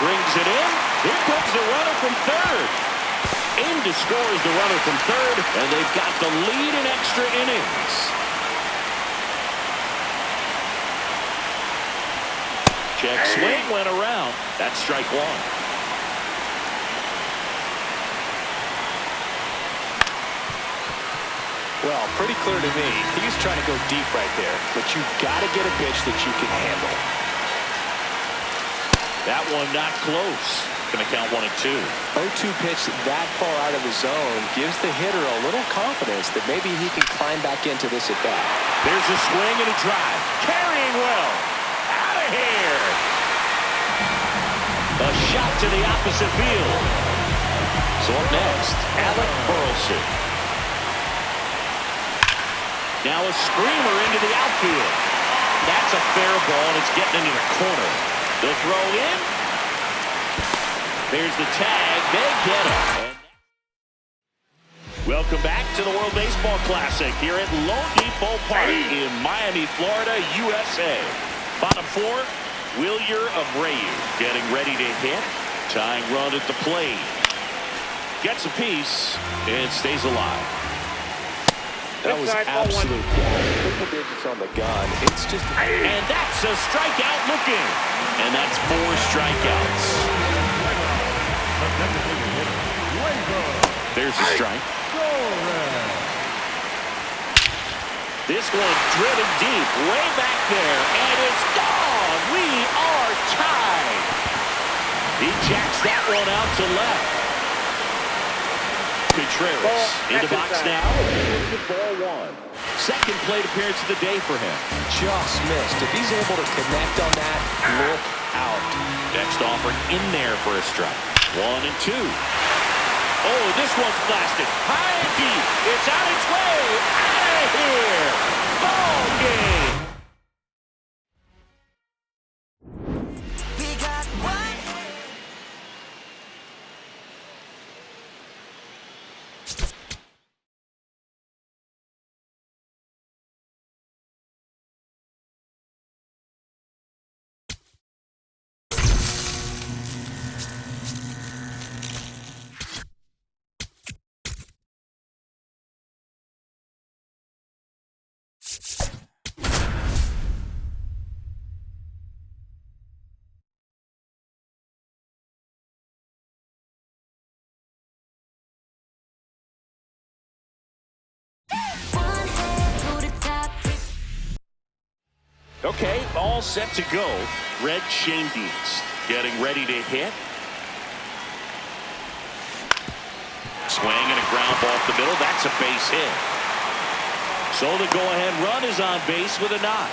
brings it in. Here comes the runner from third. In to score is the runner from third, and they've got the lead in extra innings. Check swing went around. That's strike one. Well, pretty clear to me. He was trying to go deep right there, but you've got to get a pitch that you can handle. That one not close. Going to count 1-2. 0-2 pitch that far out of the zone gives the hitter a little confidence that maybe he can climb back into this at bat. There's a swing and a drive. Carrying well. Out of here. A shot to the opposite field. So up next, Alec Burleson. Now a screamer into the outfield. That's a fair ball, and it's getting into the corner. The throw in. There's the tag. They get him. Welcome back to the World Baseball Classic here at Lone Depot Park in Miami, Florida, USA. Bottom four, Wilyer Abreu getting ready to hit. Tying run at the plate. Gets a piece and stays alive. That was absolute triple digits on the gun. It's just... And that's a strikeout looking. And that's 4 strikeouts. There's a strike. This one driven deep, way back there, and it's gone. We are tied. He jacks that one out to left. Contreras in the box now. Ball 1. Second plate appearance of the day for him. Just missed. If he's able to connect on that, look out. Next offering in there for a strike. 1-2. Oh, this one's blasted. High and deep. It's on its way. Out of here. Ball game. Okay, all set to go. Red Schoendienst getting ready to hit. Swing and a ground ball up the middle. That's a base hit. So the go-ahead run is on base with a knock.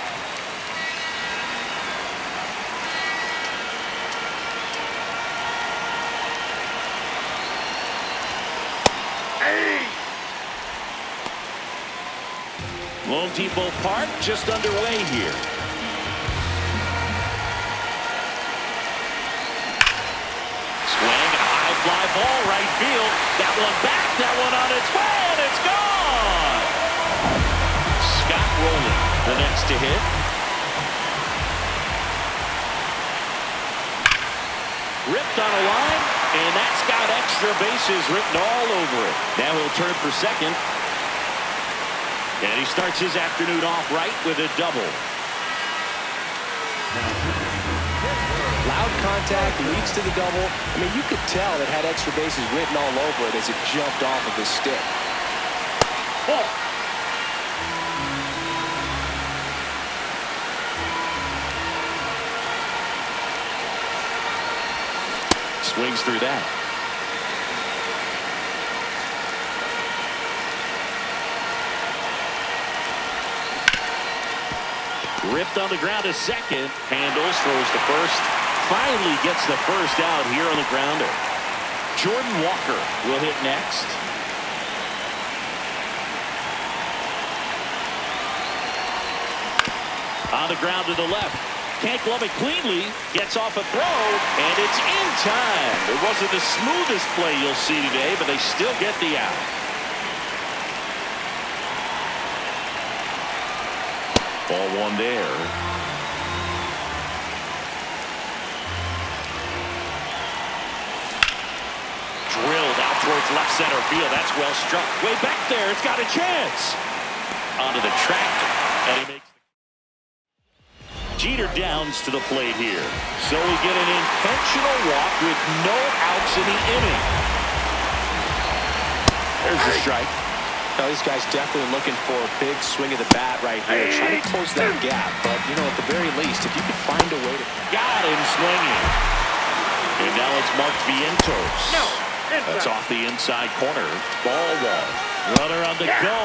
Lone Depot Park just underway here. Swing and a high fly ball right field. That one back, that one on its way, and it's gone. Scott Rowland, the next to hit. Ripped on a line, and that's got extra bases written all over it. Now he'll turn for second. And he starts his afternoon off right with a double. Loud contact leads to the double. I mean, you could tell it had extra bases written all over it as it jumped off of his stick. Oh. Swings through that. Ripped on the ground to second. Handles, throws to first. Finally gets the first out here on the grounder. Jordan Walker will hit next. On the ground to the left. Can't glove it cleanly. Gets off a throw, and it's in time. It wasn't the smoothest play you'll see today, but they still get the out. Ball 1 there. left center field. That's well struck. Way back there. It's got a chance. Onto the track. And he makes Jeter downs to the plate here. So we get an intentional walk with no outs in the inning. There's a strike. Now, these guys definitely looking for a big swing of the bat right here. Try to close that gap. But, you know, at the very least, if you can find a way to... Got him swinging. And now it's Mark Vientos. That's off the inside corner. Ball one. Runner on the go.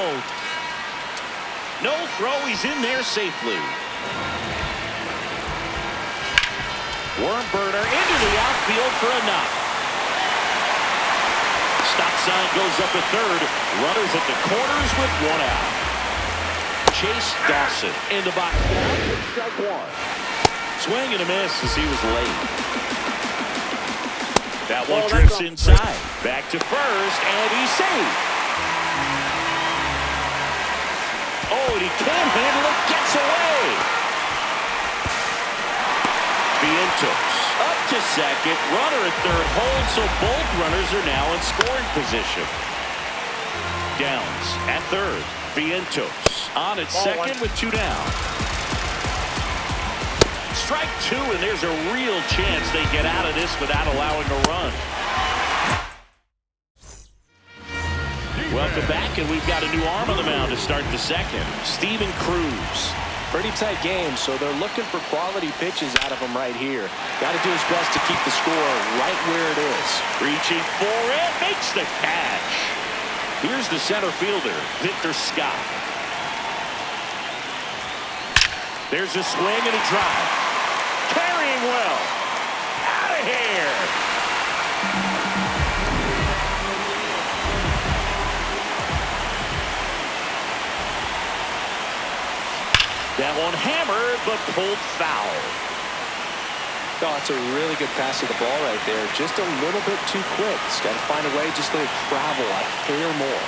No throw. He's in there safely. Worm burner into the outfield for a knock. Stop sign goes up at third. Runners at the corners with one out. Chase Dawson in the box. Strike one. Swing and a miss as he was late. That one drifts inside. Back to first, and he's safe. Oh, and he can't handle it. Gets away. Vientos up to second. Runner at third hold, so both runners are now in scoring position. Downs at third. Vientos on at second with two down. Strike two, and there's a real chance they get out of this without allowing a run. Welcome back, and we've got a new arm on the mound to start the second. Steven Cruz. Pretty tight game, so they're looking for quality pitches out of him right here. Got to do his best to keep the score right where it is. Reaching for it, makes the catch. Here's the center fielder, Victor Scott. There's a swing and a drive. Carrying well. Out of here. That one hammered, but pulled foul. Oh, it's a really good pass of the ball right there. Just a little bit too quick. He's got to find a way, just let it travel a hair more.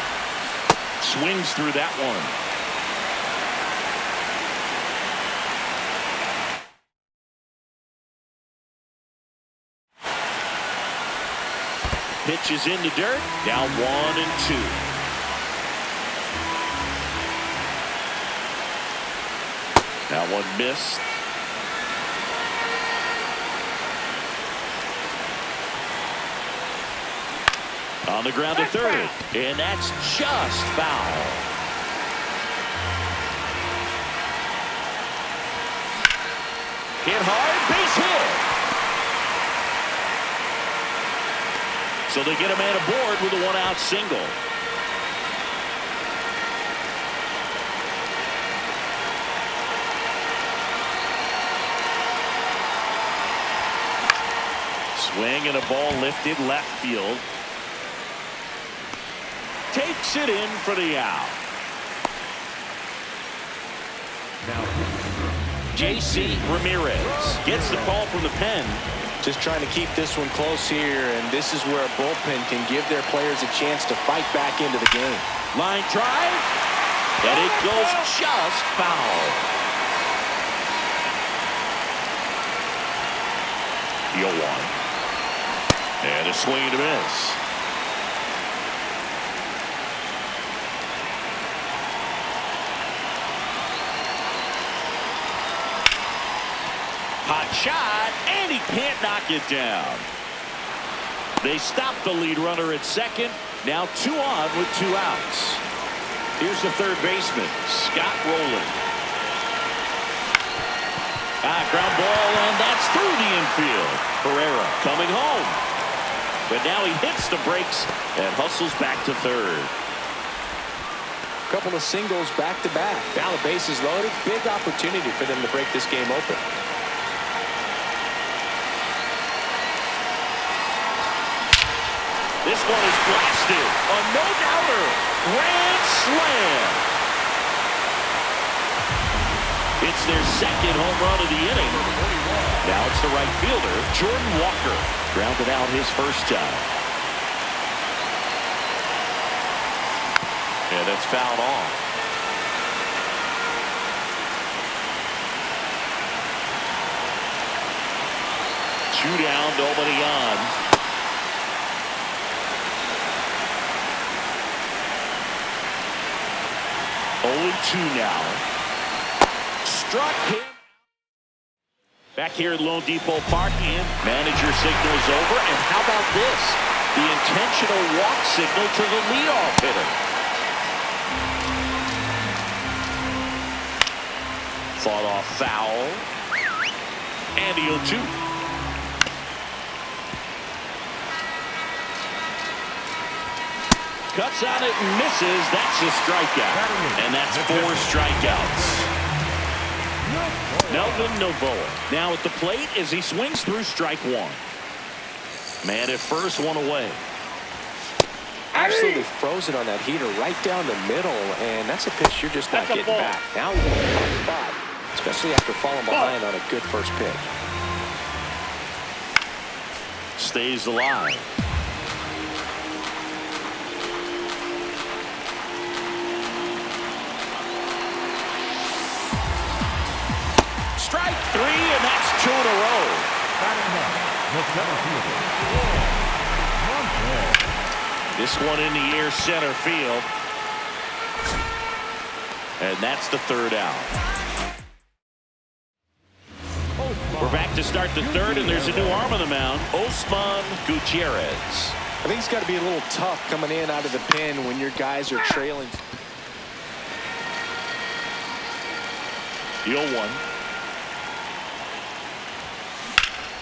Swings through that one. Pitch is in the dirt. Down 1-2. That one missed. On the ground to third. And that's just foul. Hit hard, base hit. So they get a man aboard with a one-out single. Swing and a ball lifted left field. Takes it in for the out. Now, J.C. Ramirez gets the call from the pen. Just trying to keep this one close here, and this is where a bullpen can give their players a chance to fight back into the game. Line drive, and it goes just foul. 0-1. And a swing and a miss. Hot shot, and he can't knock it down. They stop the lead runner at second. Now 2 on with 2 outs. Here's the third baseman, Scott Rowland. Ground ball, and that's through the infield. Pereira coming home. But now he hits the brakes and hustles back to third. Couple of singles back-to-back. Now the base is loaded. Big opportunity for them to break this game open. This one is blasted. A no-doubter. Grand slam. It's their second home run of the inning. Now it's the right fielder, Jordan Walker. Grounded out his first time. And that's fouled off. Two down, nobody on. now. Struck him. Back here at Lone Depot Park, manager signals over, and how about this? The intentional walk signal to the leadoff hitter. Fought off foul. And the 0-2. Cuts on it and misses. That's a strikeout. And that's 4 strikeouts. Melvin Novoa now at the plate as he swings through strike 1. Man at first, 1 away. Absolutely frozen on that heater right down the middle, and that's a pitch you're just not getting back. Now he's in a tough spot, especially after falling behind on a good first pitch. Stays alive. Strike 3, and that's 2 in a row. This one in the air, center field. And that's the 3rd out. We're back to start the 3rd, and there's a new arm on the mound, Osman Gutierrez. I think it's got to be a little tough coming in out of the pen when your guys are trailing. The 0-1.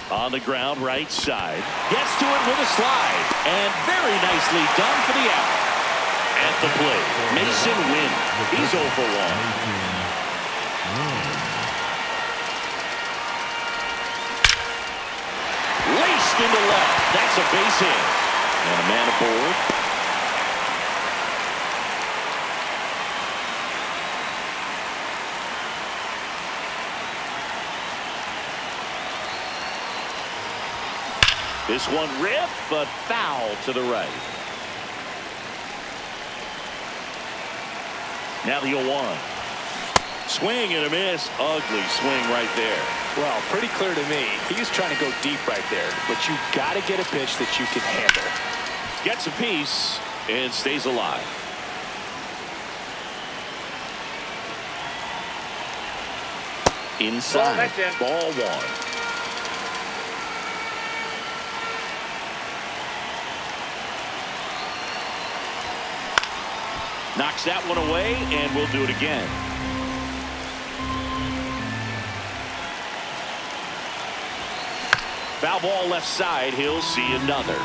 On the ground, right side. Gets to it with a slide. And very nicely done for the out. At the plate, Mason Wynn. He's 0 for 1. Laced into left. That's a base hit. And a man aboard. This one ripped, but foul to the right. Now the 0-1. Swing and a miss. Ugly swing right there. Well, pretty clear to me. He's trying to go deep right there, but you got to get a pitch that you can handle. Gets a piece and stays alive. Inside. Ball 1. Knocks that one away, and we'll do it again. Foul ball left side. He'll see another.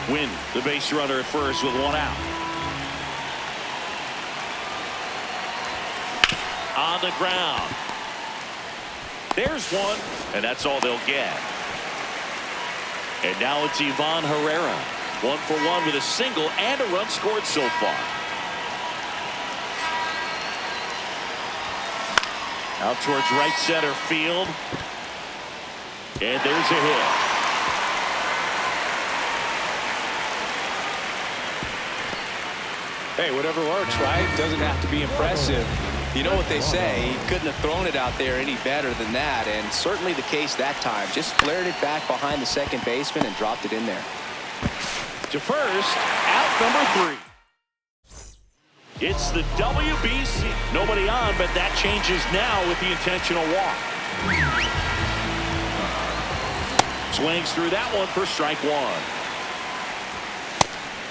Win the base runner at first with 1 out. On the ground. There's one, and that's all they'll get. And now it's Ivan Herrera. 1 for 1 with a single and a run scored so far. Out towards right center field. And there's a hit. Hey, whatever works, right? Doesn't have to be impressive. You know what they say, he couldn't have thrown it out there any better than that, and certainly the case that time. Just flared it back behind the second baseman and dropped it in there. To first, out number 3. It's the WBC. Nobody on, but that changes now with the intentional walk. Swings through that one for strike 1.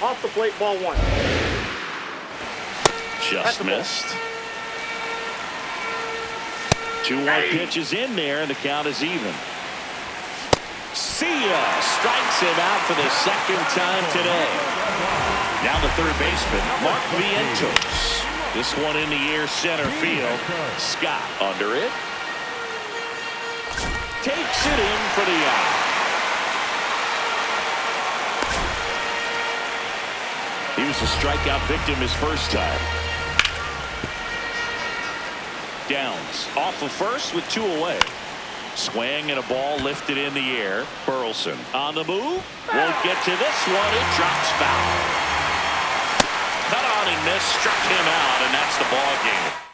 Off the plate, ball 1. Just missed. 2-1 pitch is in there, and the count is even. See ya! Strikes him out for the 2nd time today. Now the 3rd baseman, Mark Vientos. This one in the air, center field. Scott under it. Takes it in for the out. He was a strikeout victim his first time. Downs off of first with 2 away. Swing and a ball lifted in the air. Burleson on the move. Won't get to this one. It drops foul. Cut on and missed. Struck him out, and that's the ball game.